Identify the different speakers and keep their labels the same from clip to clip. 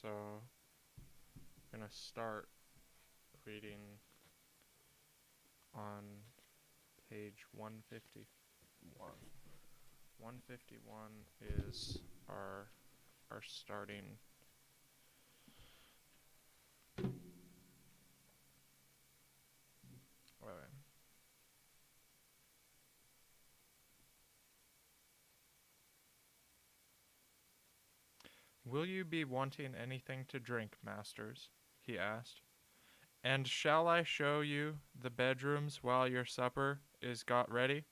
Speaker 1: So I'm going to start reading on page 151. 151 is our starting. Okay. Will you be wanting anything to drink, masters? He asked. And shall I show you the bedrooms while your supper is got ready?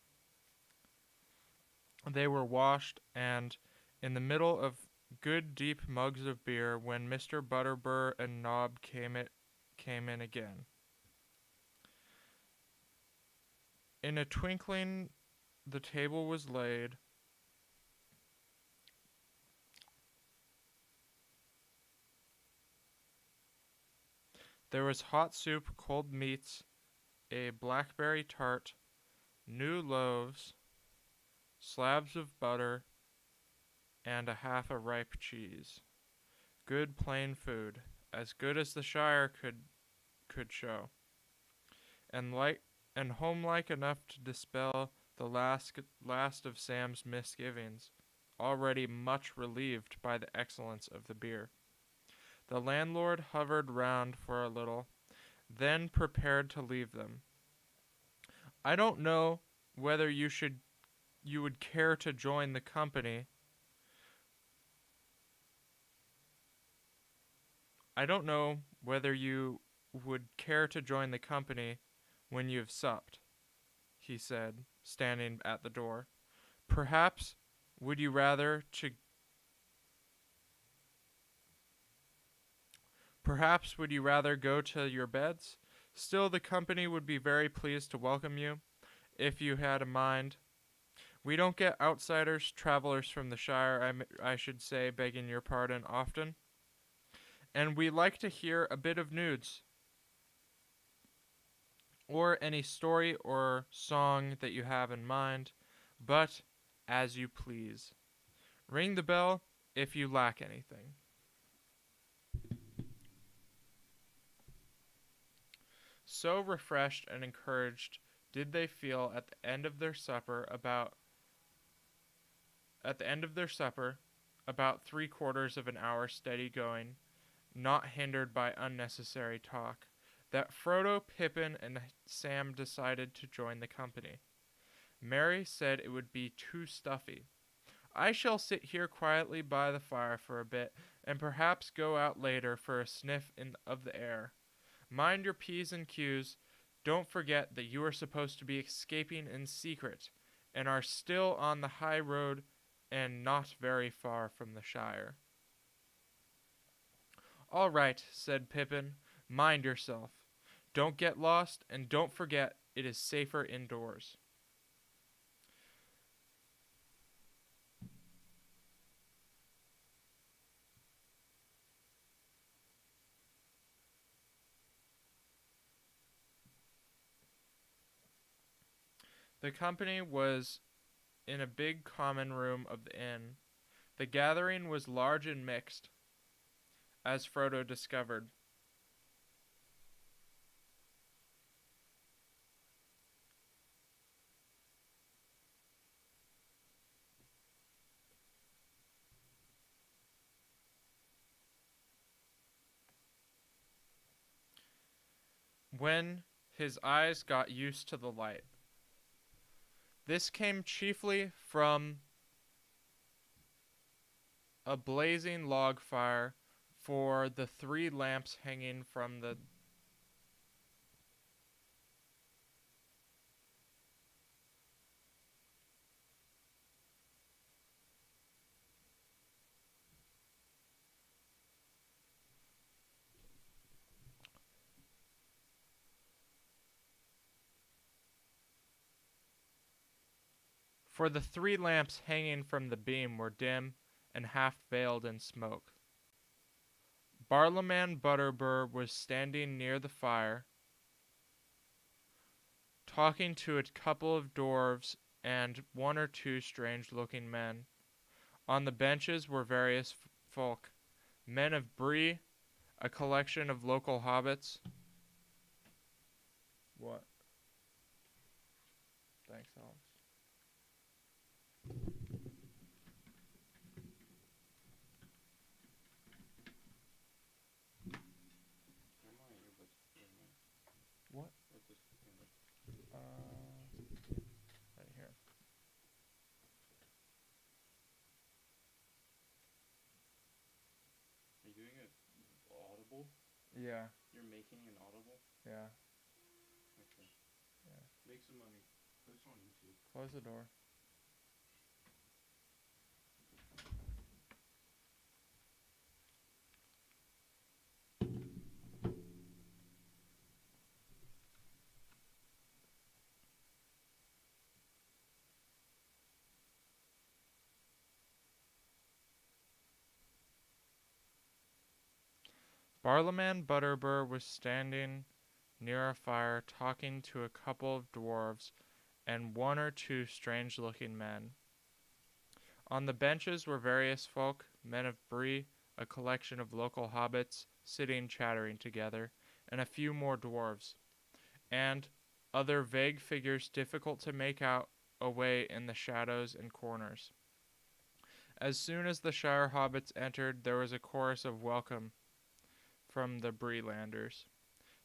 Speaker 1: They were washed and in the middle of good deep mugs of beer when Mr. Butterbur and Nob came in again. In a twinkling the table was laid. There was hot soup, cold meats, a blackberry tart, new loaves, slabs of butter, and a half a ripe cheese. Good plain food, as good as the Shire could show, and homelike enough to dispel the last of Sam's misgivings, already much relieved by the excellence of the beer. The landlord hovered round for a little, then prepared to leave them. I don't know whether you would care to join the company. I don't know whether you would care to join the company when you've supped, he said, standing at the door. Perhaps would you rather to Perhaps would you rather go to your beds? Still the company would be very pleased to welcome you, if you had a mind. We don't get outsiders, travelers from the Shire, I should say, begging your pardon, often. And we like to hear a bit of news, or any story or song that you have in mind, but as you please. Ring the bell if you lack anything. So refreshed and encouraged did they feel at the end of their supper about 3/4 of an hour steady going, not hindered by unnecessary talk, that Frodo, Pippin, and Sam decided to join the company. Merry said it would be too stuffy. I shall sit here quietly by the fire for a bit, and perhaps go out later for a sniff of the air. Mind your P's and Q's. Don't forget that you are supposed to be escaping in secret, and are still on the high road and not very far from the Shire. All right, said Pippin. Mind yourself. Don't get lost, and don't forget it is safer indoors. The company was in a big common room of the inn. The gathering was large and mixed, as Frodo discovered. When his eyes got used to the light. This came chiefly from a blazing log fire for the 3 lamps hanging from the for the 3 lamps hanging from the beam were dim and half veiled in smoke. Barlaman Butterbur was standing near the fire, talking to a couple of dwarves and 1 or 2 strange-looking men. On the benches were various folk. Men of Bree, a collection of local hobbits. What? Thanks, Alex. What? Right here.
Speaker 2: Are you doing it audible?
Speaker 1: Yeah.
Speaker 2: You're making an audible?
Speaker 1: Yeah.
Speaker 2: Okay.
Speaker 1: Yeah.
Speaker 2: Make some money. Put this on YouTube.
Speaker 1: Close the door. Barlaman Butterbur was standing near a fire talking to a couple of dwarves and one or two strange-looking men. On the benches were various folk, men of Bree, a collection of local hobbits, sitting chattering together, and a few more dwarves, and other vague figures difficult to make out away in the shadows and corners. As soon as the Shire hobbits entered, there was a chorus of welcome from the Breelanders.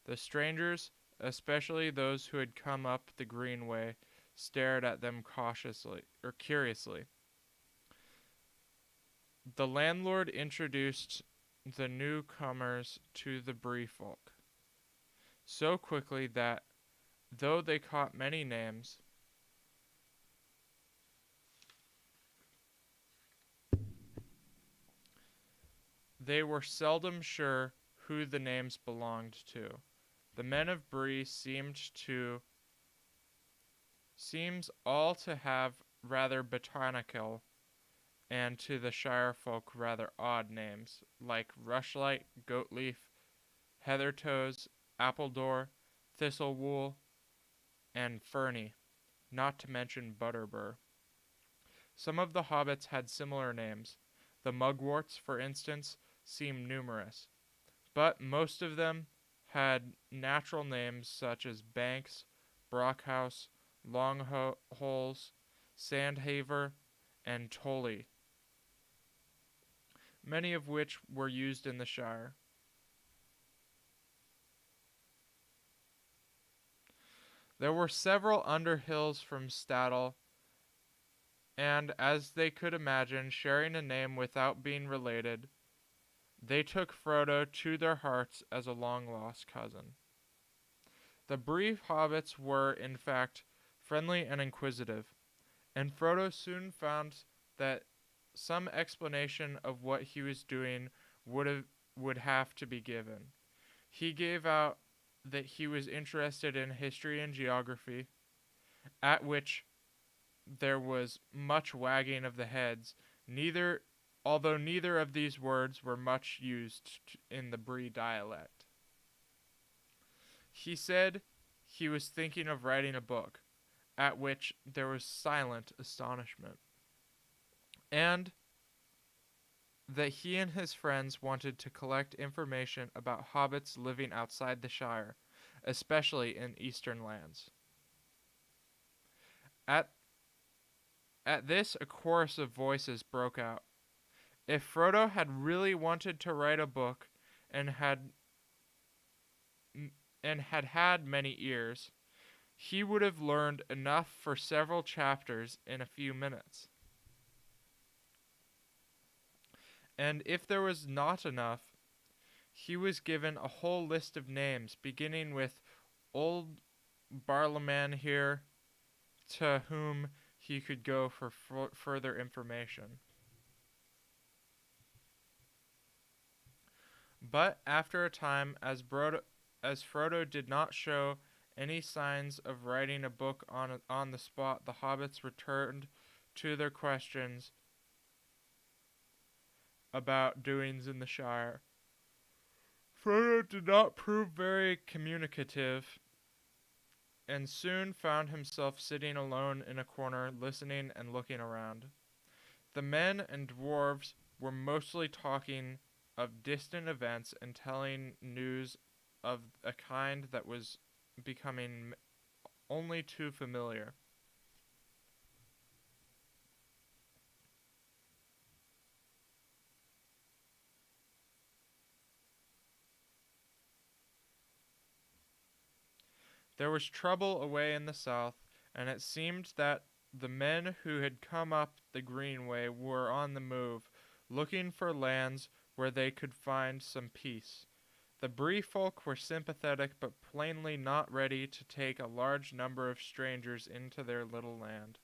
Speaker 1: The strangers, especially those who had come up the greenway, stared at them curiously. The landlord introduced the newcomers to the Bree folk so quickly that, though they caught many names, they were seldom sure who the names belonged to. The men of Bree seems all to have rather botanical, and to the Shire folk rather odd names, like Rushlight, Goatleaf, Heathertoes, Appledore, Thistlewool, and Ferny, not to mention Butterbur. Some of the hobbits had similar names. The mugworts, for instance, seemed numerous, but most of them had natural names such as Banks, Brockhouse, Longholes, Sandhaver, and Tully, many of which were used in the Shire. There were several Underhills from Staddle, and, as they could imagine, sharing a name without being related, they took Frodo to their hearts as a long-lost cousin. The Bree hobbits were, in fact, friendly and inquisitive, and Frodo soon found that some explanation of what he was doing would have to be given. He gave out that he was interested in history and geography, at which there was much wagging of the heads, although neither of these words were much used in the Bree dialect. He said he was thinking of writing a book, at which there was silent astonishment, and that he and his friends wanted to collect information about hobbits living outside the Shire, especially in eastern lands. At this, a chorus of voices broke out. If Frodo had really wanted to write a book and had many ears, he would have learned enough for several chapters in a few minutes. And if there was not enough, he was given a whole list of names, beginning with Old Barlaman here, to whom he could go for further information. But after a time, as Frodo did not show any signs of writing a book on the spot, the hobbits returned to their questions about doings in the Shire. Frodo did not prove very communicative, and soon found himself sitting alone in a corner, listening and looking around. The men and dwarves were mostly talking of distant events and telling news of a kind that was becoming only too familiar. There was trouble away in the south, and it seemed that the men who had come up the Greenway were on the move, looking for lands where they could find some peace. The Bree folk were sympathetic, but plainly not ready to take a large number of strangers into their little land.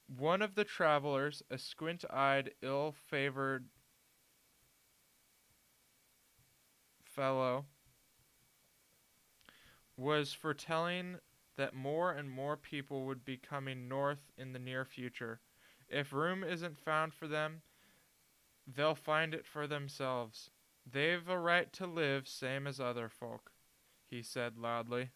Speaker 1: One of the travelers, a squint-eyed, ill-favored fellow, was foretelling that more and more people would be coming north in the near future. If room isn't found for them, they'll find it for themselves. They've a right to live same as other folk, he said loudly.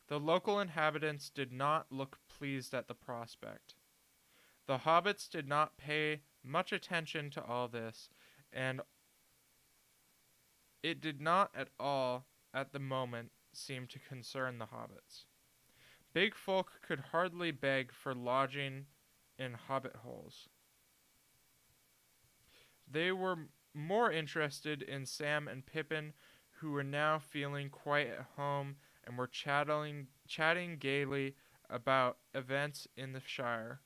Speaker 1: The local inhabitants did not look pleased at the prospect. The hobbits did not pay much attention to all this, and it did not at all, at the moment, seem to concern the hobbits. Big folk could hardly beg for lodging in hobbit holes. They were more interested in Sam and Pippin, who were now feeling quite at home and were chatting gaily about events in the Shire.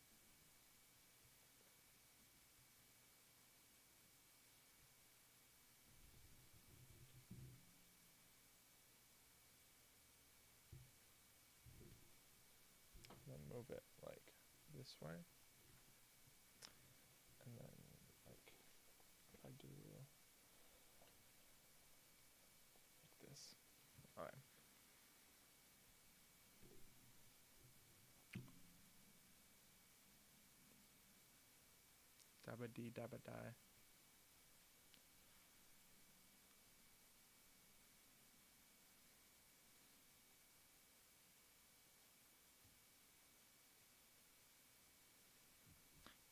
Speaker 1: Then move it like this way. And then like if I do like this. Alright. Dabba dee dabba die.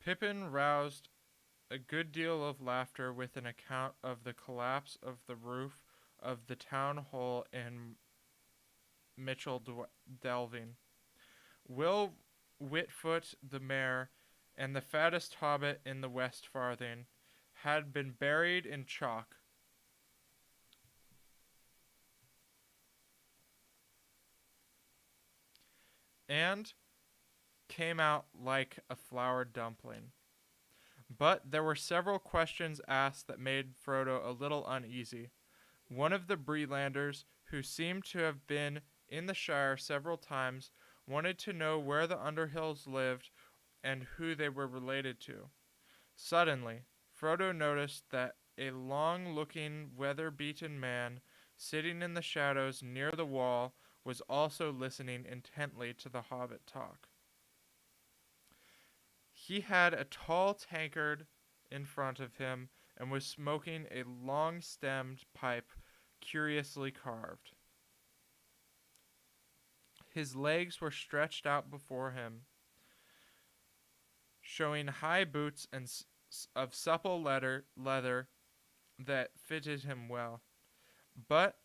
Speaker 1: Pippin roused a good deal of laughter with an account of the collapse of the roof of the town hall in Mitchell Delving. Will Whitfoot the mayor and the fattest hobbit in the West Farthing had been buried in chalk. And came out like a floured dumpling. But there were several questions asked that made Frodo a little uneasy. One of the Breelanders, who seemed to have been in the Shire several times, wanted to know where the Underhills lived and who they were related to. Suddenly, Frodo noticed that a long-looking, weather-beaten man, sitting in the shadows near the wall, was also listening intently to the hobbit talk. He had a tall tankard in front of him and was smoking a long-stemmed pipe curiously carved. His legs were stretched out before him, showing high boots and of supple leather that fitted him well, but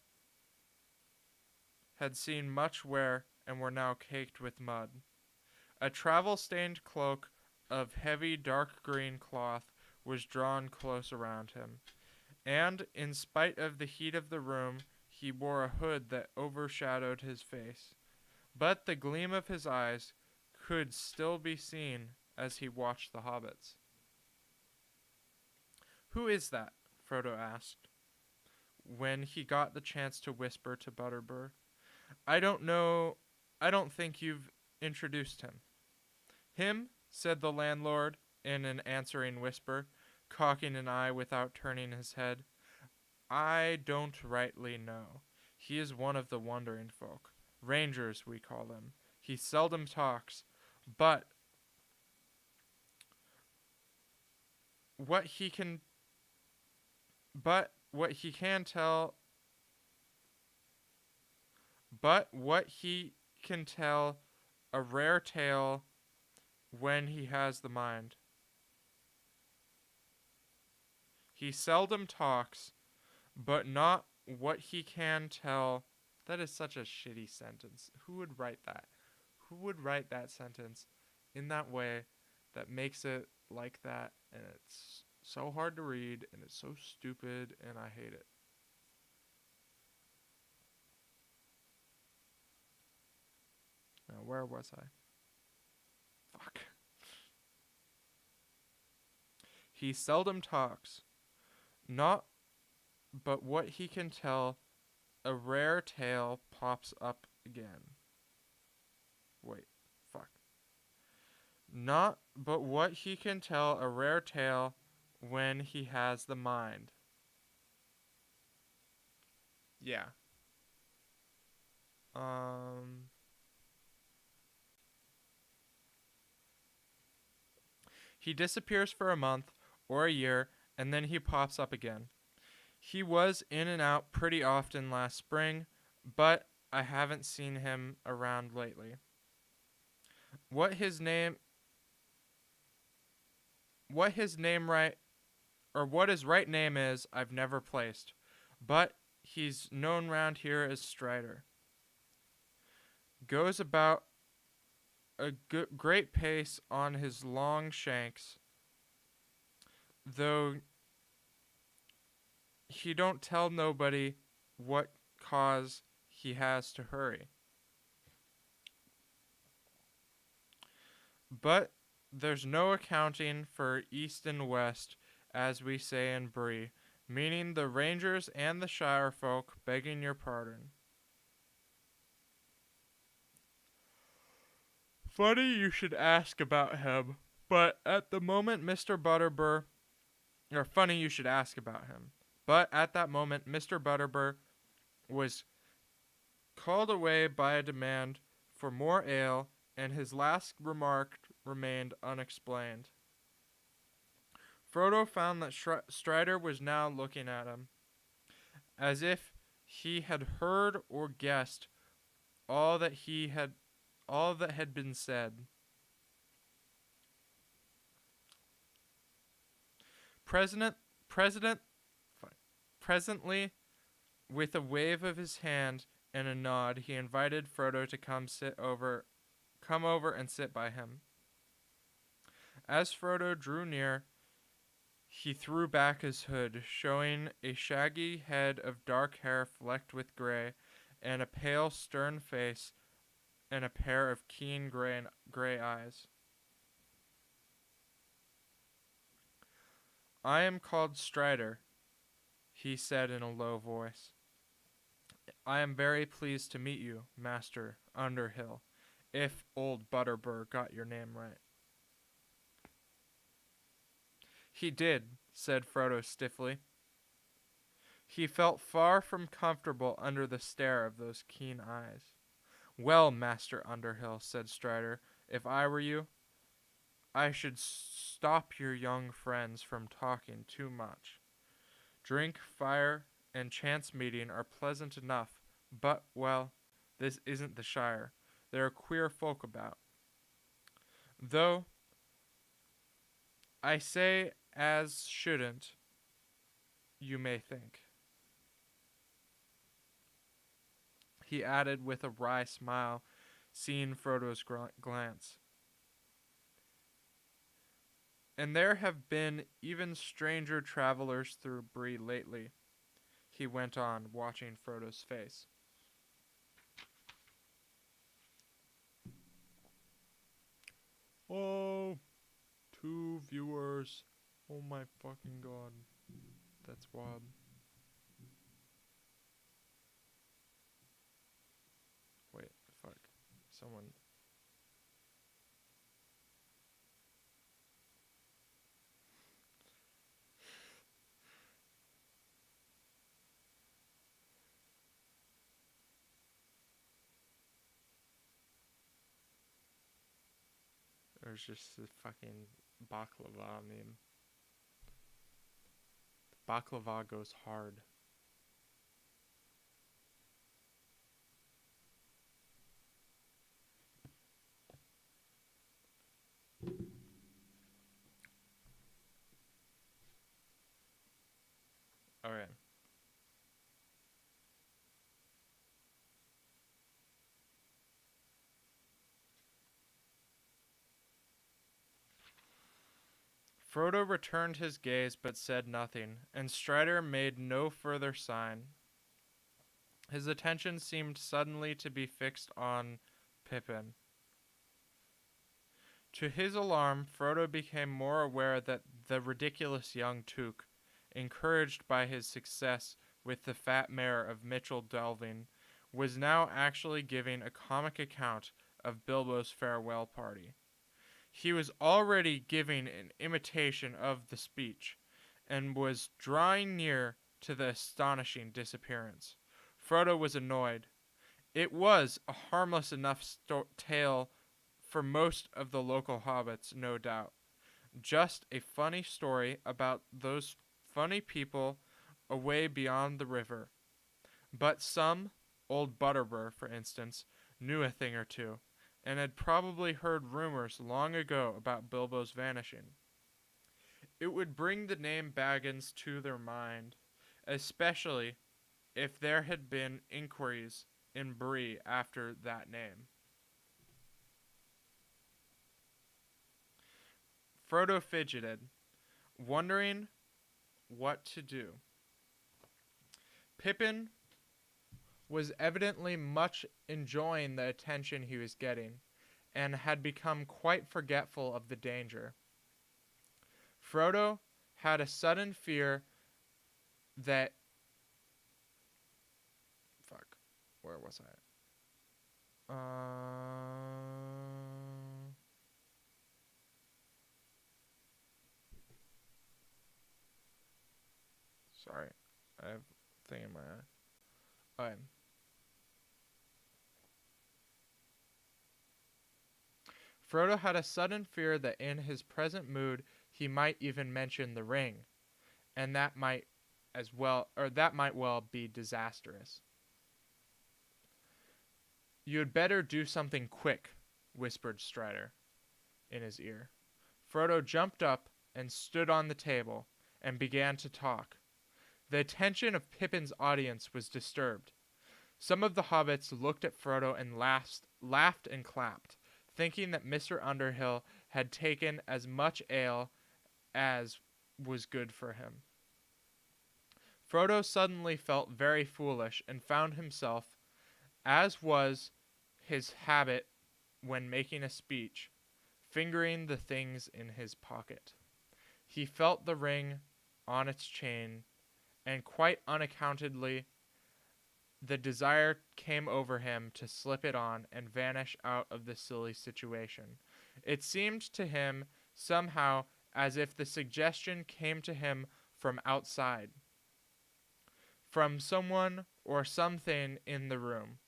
Speaker 1: had seen much wear and were now caked with mud. A travel-stained cloak of heavy dark green cloth was drawn close around him, and, in spite of the heat of the room, he wore a hood that overshadowed his face. But the gleam of his eyes could still be seen as he watched the hobbits. "Who is that?" Frodo asked, when he got the chance to whisper to Butterbur. "I don't know. I don't think you've introduced him." "Him?" said the landlord in an answering whisper, cocking an eye without turning his head. "I don't rightly know. He is one of the wandering folk. Rangers, we call them. He seldom talks, but what he can tell a rare tale when he has the mind. He seldom talks, but not what he can tell. That is such a shitty sentence. Who would write that? Who would write that sentence in that way that makes it like that? And it's so hard to read and it's so stupid and I hate it. Now, where was I? Fuck. He seldom talks. Not but what he can tell, a rare tale pops up again. Wait, fuck. Not but what he can tell, a rare tale when he has the mind. Yeah. He disappears for a month or a year and then he pops up again. He was in and out pretty often last spring, but I haven't seen him around lately. What his name what his right name is, I've never placed, but he's known round here as Strider. Goes about a great pace on his long shanks, though he don't tell nobody what cause he has to hurry. But there's no accounting for east and west, as we say in Bree, meaning the rangers and the shire folk, begging your pardon. Funny you should ask about him, but at the moment Mr. Butterbur, or funny you should ask about him, but at that moment Mr. Butterbur was called away by a demand for more ale, and his last remark remained unexplained. Frodo found that Strider was now looking at him, as if he had heard or guessed all that had been said. Presently, with a wave of his hand and a nod, he invited Frodo to come over and sit by him. As Frodo drew near, he threw back his hood, showing a shaggy head of dark hair flecked with gray, and a pale, stern face, and a pair of keen gray eyes. I am called Strider, he said in a low voice. I am very pleased to meet you, Master Underhill, if old Butterbur got your name right. He did, said Frodo stiffly. He felt far from comfortable under the stare of those keen eyes. Well, Master Underhill, said Strider, if I were you, I should stop your young friends from talking too much. Drink, fire, and chance meeting are pleasant enough, but, well, this isn't the Shire. There are queer folk about. Though, I say as shouldn't, you may think. He added with a wry smile, seeing Frodo's glance. And there have been even stranger travelers through Bree lately, he went on, watching Frodo's face. Oh, 2 viewers. Oh my fucking god. That's wild. Wait, fuck. Someone. There's just a fucking baklava meme. Baklava goes hard. Okay. Frodo returned his gaze but said nothing, and Strider made no further sign. His attention seemed suddenly to be fixed on Pippin. To his alarm, Frodo became more aware that the ridiculous young Took, encouraged by his success with the fat mare of Mitchell Delving, was now actually giving a comic account of Bilbo's farewell party. He was already giving an imitation of the speech, and was drawing near to the astonishing disappearance. Frodo was annoyed. It was a harmless enough tale for most of the local hobbits, no doubt. Just a funny story about those funny people away beyond the river. But some, old Butterbur, for instance, knew a thing or two, and had probably heard rumors long ago about Bilbo's vanishing. It would bring the name Baggins to their mind, especially if there had been inquiries in Bree after that name. Frodo fidgeted, wondering what to do. Pippin was evidently much enjoying the attention he was getting, and had become quite forgetful of the danger. Frodo had a sudden fear that... Fuck. Where was I? Sorry. I have a thing in my eye. Okay. Frodo had a sudden fear that in his present mood he might even mention the ring, and that might well be disastrous. "You had better do something quick," whispered Strider in his ear. Frodo jumped up and stood on the table and began to talk. The attention of Pippin's audience was disturbed. Some of the hobbits looked at Frodo and laughed and clapped, thinking that Mr. Underhill had taken as much ale as was good for him. Frodo suddenly felt very foolish and found himself, as was his habit when making a speech, fingering the things in his pocket. He felt the ring on its chain, and quite unaccountably the desire came over him to slip it on and vanish out of the silly situation. It seemed to him somehow as if the suggestion came to him from outside, from someone or something in the room.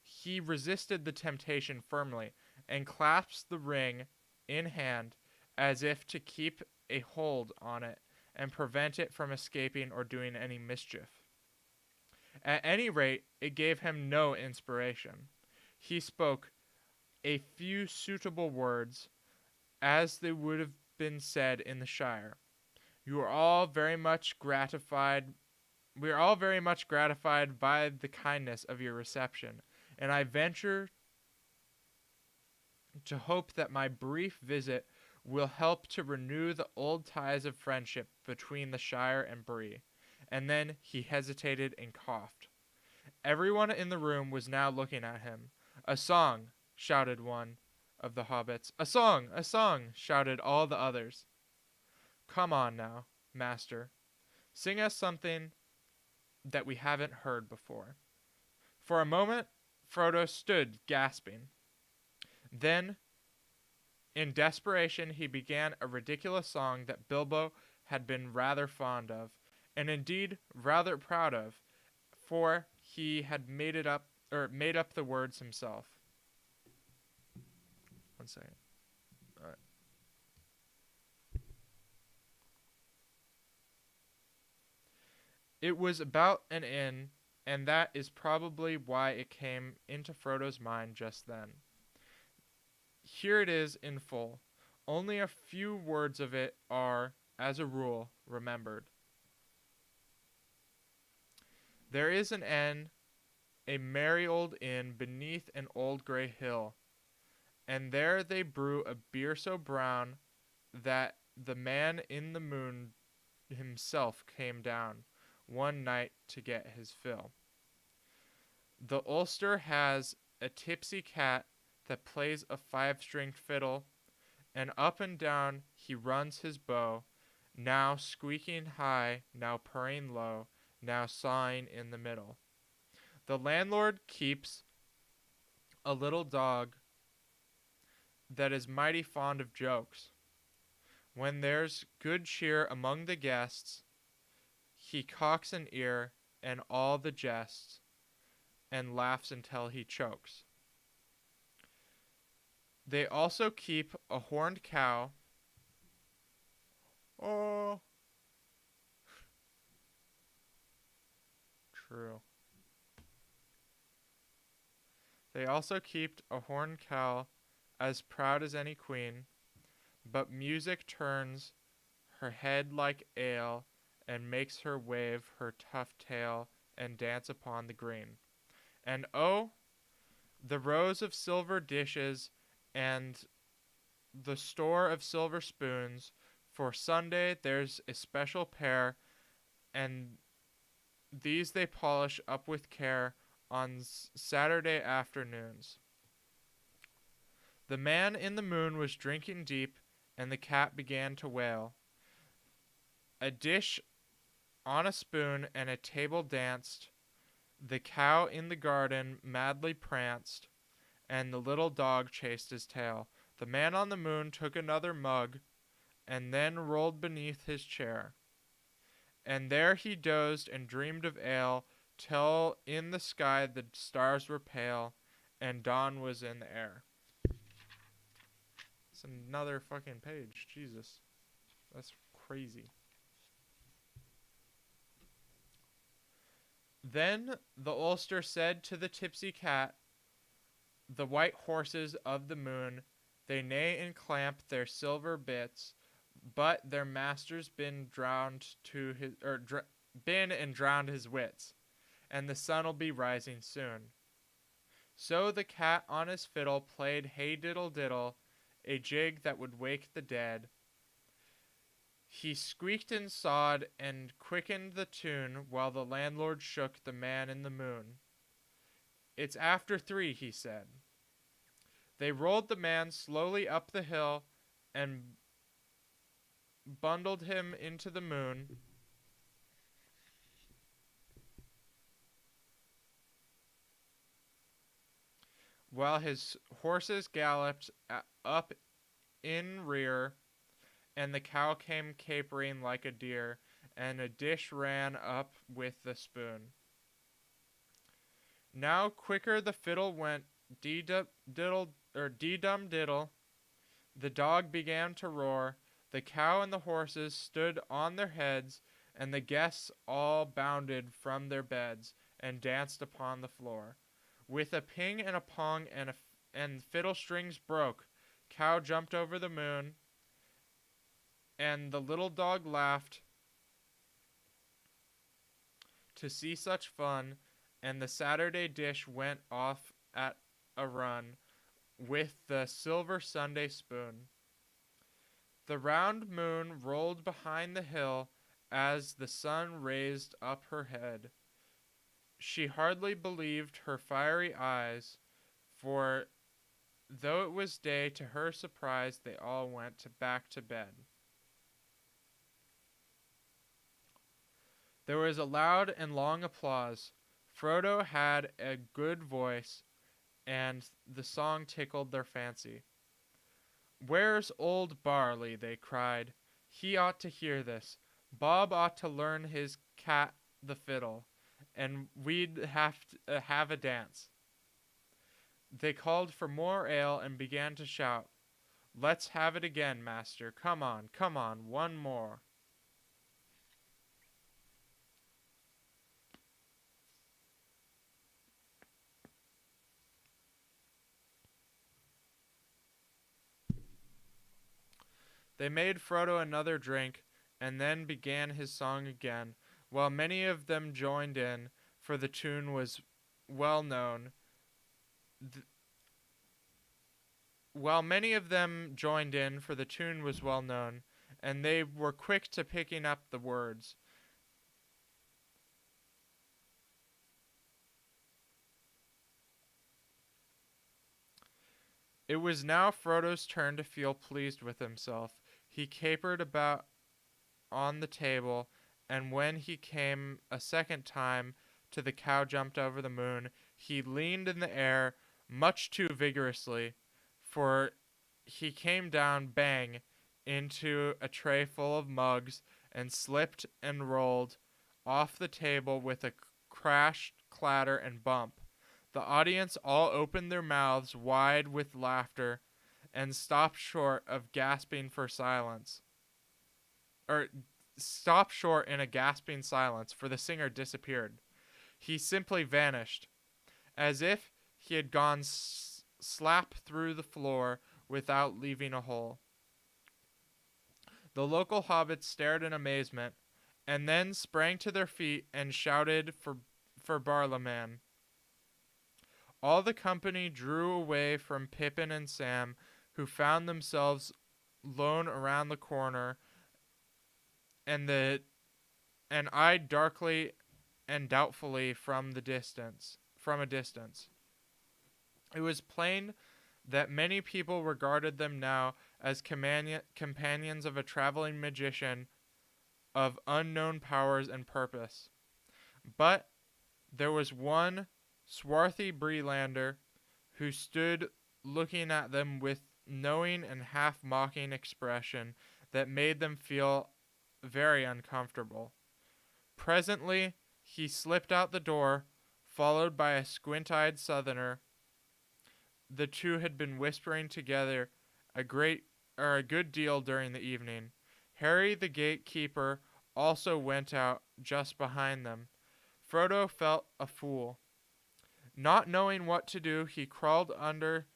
Speaker 1: He resisted the temptation firmly and clasped the ring in hand as if to keep a hold on it and prevent it from escaping or doing any mischief. At any rate, it gave him no inspiration. He spoke a few suitable words, as they would have been said in the Shire. We are all very much gratified by the kindness of your reception, and I venture to hope that my brief visit will help to renew the old ties of friendship between the Shire and Bree." And then he hesitated and coughed. Everyone in the room was now looking at him. "A song!" shouted one of the hobbits. "A song! A song!" shouted all the others. "Come on now, master. Sing us something that we haven't heard before." For a moment, Frodo stood gasping. Then, in desperation, he began a ridiculous song that Bilbo had been rather fond of, and indeed rather proud of, for he had made up the words himself. One second. All right. It was about an inn, and that is probably why it came into Frodo's mind just then. Here it is in full. Only a few words of it are, as a rule, remembered. There is an inn, a merry old inn beneath an old grey hill, and there they brew a beer so brown that the man in the moon himself came down one night to get his fill. The Ulster has a tipsy cat that plays a 5-stringed fiddle, and up and down he runs his bow, now squeaking high, now purring low, now sighing in the middle. The landlord keeps a little dog that is mighty fond of jokes. When there's good cheer among the guests, he cocks an ear and all the jests, and laughs until he chokes. They also keep a horned cow. Oh, true. They also keep a horned cow as proud as any queen, but music turns her head like ale and makes her wave her tough tail and dance upon the green. And oh, the rows of silver dishes and the store of silver spoons. For Sunday there's a special pair, and these they polish up with care on Saturday afternoons. The man in the moon was drinking deep, and the cat began to wail. A dish on a spoon and a table danced. The cow in the garden madly pranced, and the little dog chased his tail. The man on the moon took another mug, and then rolled beneath his chair. And there he dozed and dreamed of ale, till in the sky the stars were pale, and dawn was in the air. It's another fucking page. Jesus. That's crazy. Then the Ulster said to the tipsy cat, the white horses of the moon, they neigh and clamp their silver bits, but their master's been drowned to his been and drowned his wits, and the sun'll be rising soon. So the cat on his fiddle played hey diddle diddle, a jig that would wake the dead. He squeaked and sawed and quickened the tune while the landlord shook the man in the moon. It's after 3, he said. They rolled the man slowly up the hill and bundled him into the moon. While his horses galloped up in rear, and the cow came capering like a deer, and a dish ran up with the spoon. Now quicker the fiddle went, dee-dum diddle. The dog began to roar. The cow and the horses stood on their heads, and the guests all bounded from their beds and danced upon the floor. With a ping and a pong and fiddle strings broke, cow jumped over the moon, and the little dog laughed to see such fun, and the Saturday dish went off at a run with the silver Sunday spoon. The round moon rolled behind the hill as the sun raised up her head. She hardly believed her fiery eyes, for though it was day, to her surprise they all went back to bed. There was a loud and long applause. Frodo had a good voice, and the song tickled their fancy. "Where's old Barley?" they cried. "He ought to hear this. Bob ought to learn his cat the fiddle, and we'd have a dance." They called for more ale and began to shout, "Let's have it again, master. Come on, one more." They made Frodo another drink, and then began his song again, while many of them joined in, for the tune was well known. While many of them joined in, for the tune was well known, and they were quick to picking up the words. It was now Frodo's turn to feel pleased with himself. He capered about on the table, and when he came a second time to the cow jumped over the moon, he leaned in the air much too vigorously, for he came down bang into a tray full of mugs and slipped and rolled off the table with a crash, clatter, and bump. The audience all opened their mouths wide with laughter and stopped short of gasping for silence. Or stopped short in a gasping silence, for the singer disappeared. He simply vanished, as if he had gone slap through the floor without leaving a hole. The local hobbits stared in amazement, and then sprang to their feet and shouted for Barlaman. All the company drew away from Pippin and Sam, who found themselves lone around the corner, and eyed darkly and doubtfully from a distance. It was plain that many people regarded them now as companions of a traveling magician of unknown powers and purpose. But there was one swarthy Breelander who stood looking at them with knowing and half-mocking expression that made them feel very uncomfortable. Presently, he slipped out the door, followed by a squint-eyed southerner. The two had been whispering together a good deal during the evening. Harry the gatekeeper also went out just behind them. Frodo felt a fool. Not knowing what to do, he crawled under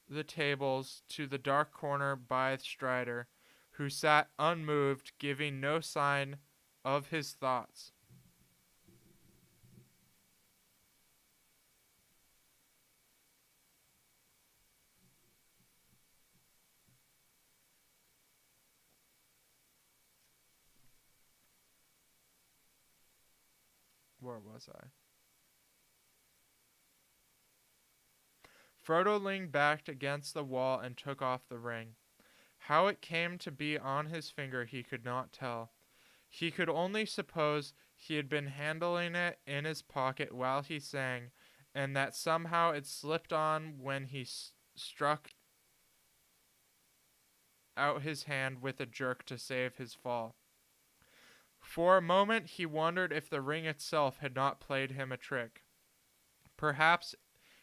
Speaker 1: the tables to the dark corner by Strider, who sat unmoved, giving no sign of his thoughts. Where was I? Frodo leaned back against the wall and took off the ring. How it came to be on his finger he could not tell. He could only suppose he had been handling it in his pocket while he sang, and that somehow it slipped on when he struck out his hand with a jerk to save his fall. For a moment he wondered if the ring itself had not played him a trick. Perhaps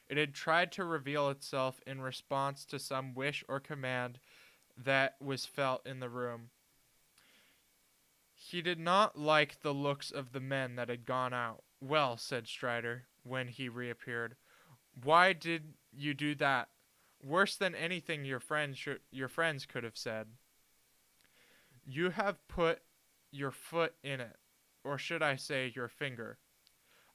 Speaker 1: it had tried to reveal itself in response to some wish or command that was felt in the room. He did not like the looks of the men that had gone out. "Well," said Strider, when he reappeared, "why did you do that? Worse than anything your friends could have said." "You have put your foot in it, or should I say your finger."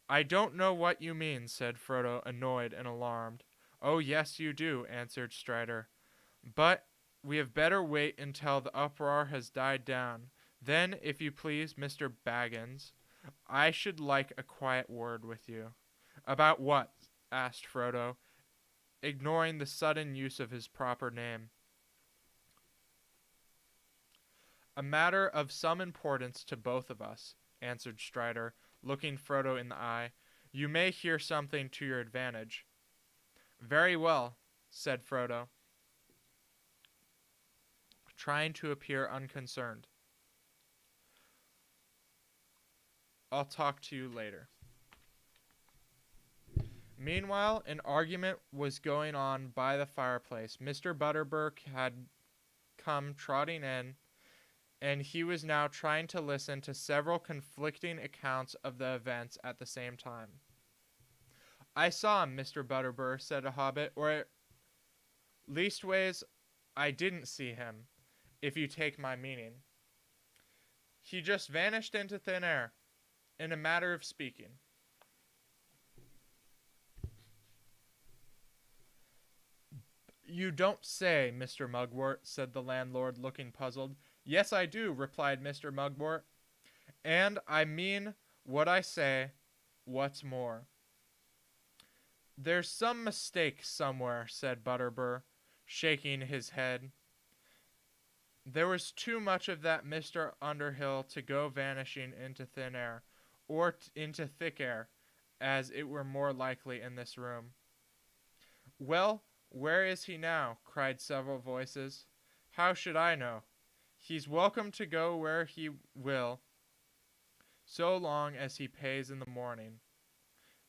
Speaker 1: "I don't know what you mean," said Frodo, annoyed and alarmed. "Oh, yes, you do," answered Strider. "But we have better wait until the uproar has died down. Then, if you please, Mr. Baggins, I should like a quiet word with you." "About what?" asked Frodo, ignoring the sudden use of his proper name. "A matter of some importance to both of us," answered Strider, looking Frodo in the eye. "You may hear something to your advantage." "Very well," said Frodo, trying to appear unconcerned. "I'll talk to you later." Meanwhile, an argument was going on by the fireplace. Mr. Butterbur had come trotting in, and he was now trying to listen to several conflicting accounts of the events at the same time. "I saw him, Mr. Butterbur," said a hobbit, "or leastways, I didn't see him, if you take my meaning. He just vanished into thin air, in a matter of speaking." You don't say, Mr. Mugwort, said the landlord, looking puzzled. Yes, I do, replied Mr. Mugwort, and I mean what I say. What's more, there's some mistake somewhere, said Butterbur, shaking his head. There was too much of that Mr. Underhill to go vanishing into thin air, or into thick air, as it were more likely in this room. Well, where is he now? Cried several voices. How should I know? He's welcome to go where he will, so long as he pays in the morning.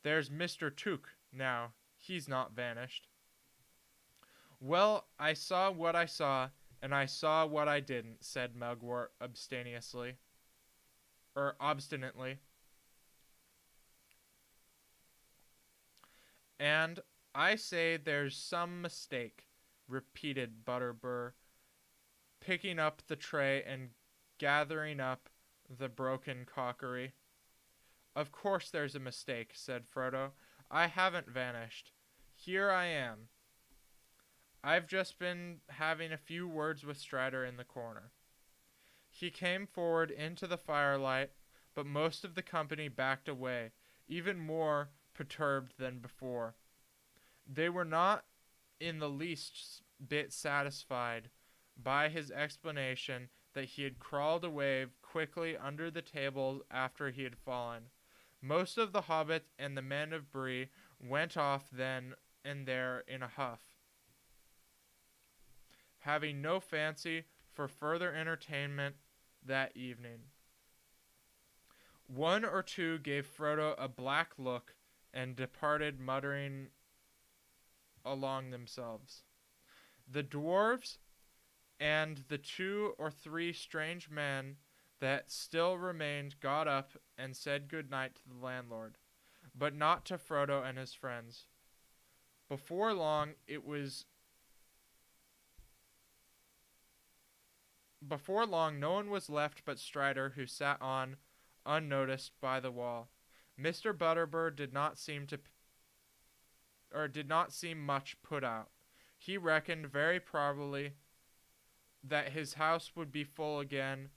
Speaker 1: There's Mr. Took, now, he's not vanished. Well, I saw what I saw, and I saw what I didn't, said Mugwort obstinately. And I say there's some mistake, repeated Butterbur, picking up the tray and gathering up the broken crockery. Of course there's a mistake, said Frodo. I haven't vanished. Here I am. I've just been having a few words with Strider in the corner. He came forward into the firelight, but most of the company backed away, even more perturbed than before. They were not in the least bit satisfied by his explanation that he had crawled away quickly under the table after he had fallen. Most of the hobbits and the men of Bree went off then and there in a huff, having no fancy for further entertainment that evening. One or two gave Frodo a black look and departed muttering along themselves. The dwarves and the 2 or 3 strange men that still remained got up and said good night to the landlord, but not to Frodo and his friends. Before long, no one was left but Strider, who sat on, unnoticed, by the wall. Mr. Butterbur did not seem much put out. He reckoned very probably that his house would be full again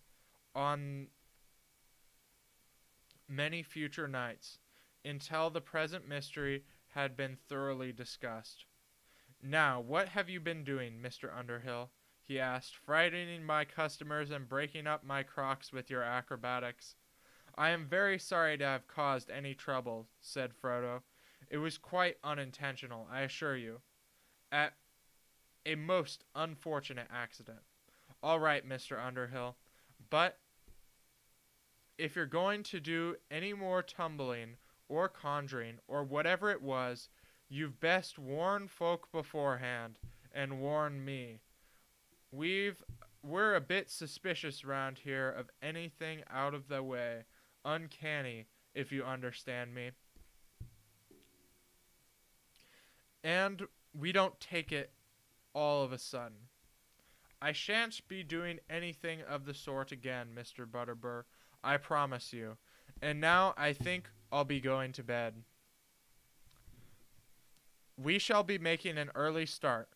Speaker 1: on many future nights, until the present mystery had been thoroughly discussed. Now, what have you been doing, Mr. Underhill? He asked, frightening my customers and breaking up my crocks with your acrobatics. I am very sorry to have caused any trouble, said Frodo. It was quite unintentional, I assure you. At a most unfortunate accident. All right, Mr. Underhill, but if you're going to do any more tumbling or conjuring or whatever it was, you've best warn folk beforehand and warn me. We're a bit suspicious round here of anything out of the way, uncanny, if you understand me. And we don't take it all of a sudden. I shan't be doing anything of the sort again, Mr. Butterbur, I promise you. And now I think I'll be going to bed. We shall be making an early start.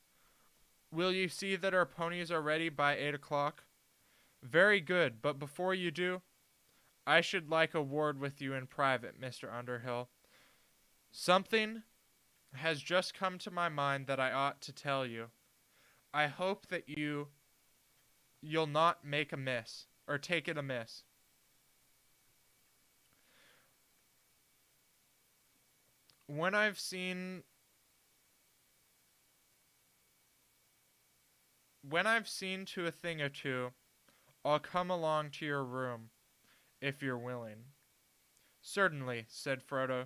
Speaker 1: Will you see that our ponies are ready by 8 o'clock? Very good, but before you do, I should like a word with you in private, Mr. Underhill. Something has just come to my mind that I ought to tell you. I hope that you'll not make amiss, or take it amiss. When I've seen to a thing or two, I'll come along to your room, if you're willing. Certainly, said Frodo,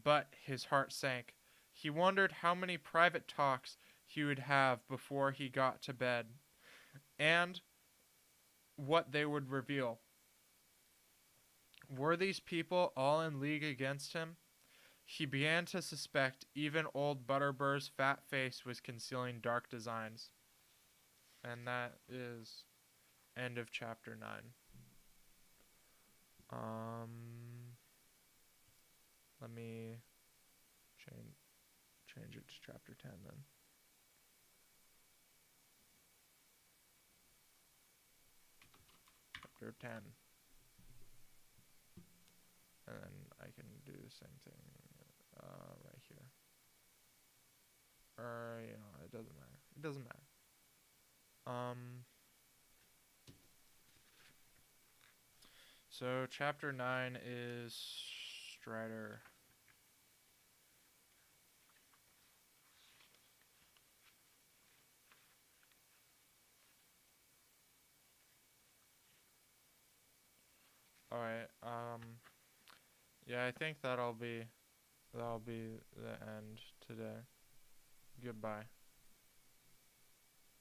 Speaker 1: but his heart sank. He wondered how many private talks he would have before he got to bed, and what they would reveal. Were these people all in league against him? He began to suspect even old Butterbur's fat face was concealing dark designs. And that is end of chapter 9. Let me change it to chapter 10 then. chapter 10. And then I can do the same thing right here. Or, you know, it doesn't matter. It doesn't matter. So chapter 9 is Strider. Alright, yeah, I think that'll be the end today. Goodbye.